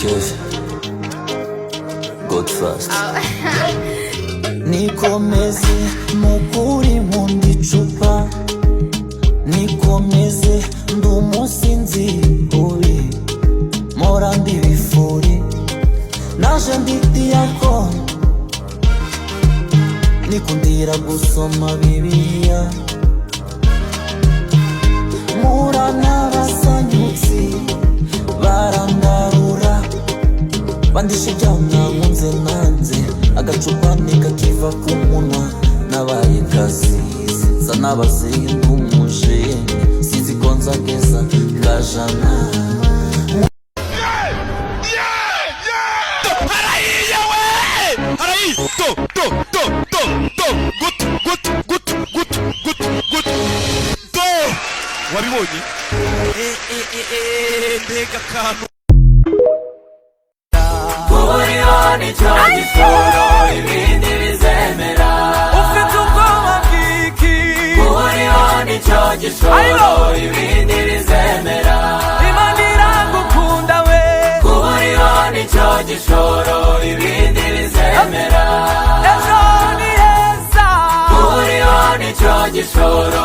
Kevin Godfast nikomeze mukuri mu ndicupa, nikomeze ndumusinzi ubi mora ndibifuri naje nditi yako nikundira gusoma Bibiliya mura n'abasanyutsi barangarura bandisha ibyaha mwankunze nanze agacupa nikakiva ku munwa nabaye kasizi nsa n'abazindu umujene sinzi ko nzageza kajana wabibonye mbega kantu kuburiho nicyo gishoro ibindi bizemera ufite ubwoba bw'iki kuburiho nicyo gishoro ibindi bizemera Imana iragukunda we kuburiho nicyo gishoro ibindi bizemera ejo ni heza kuburiho nicyo gishoro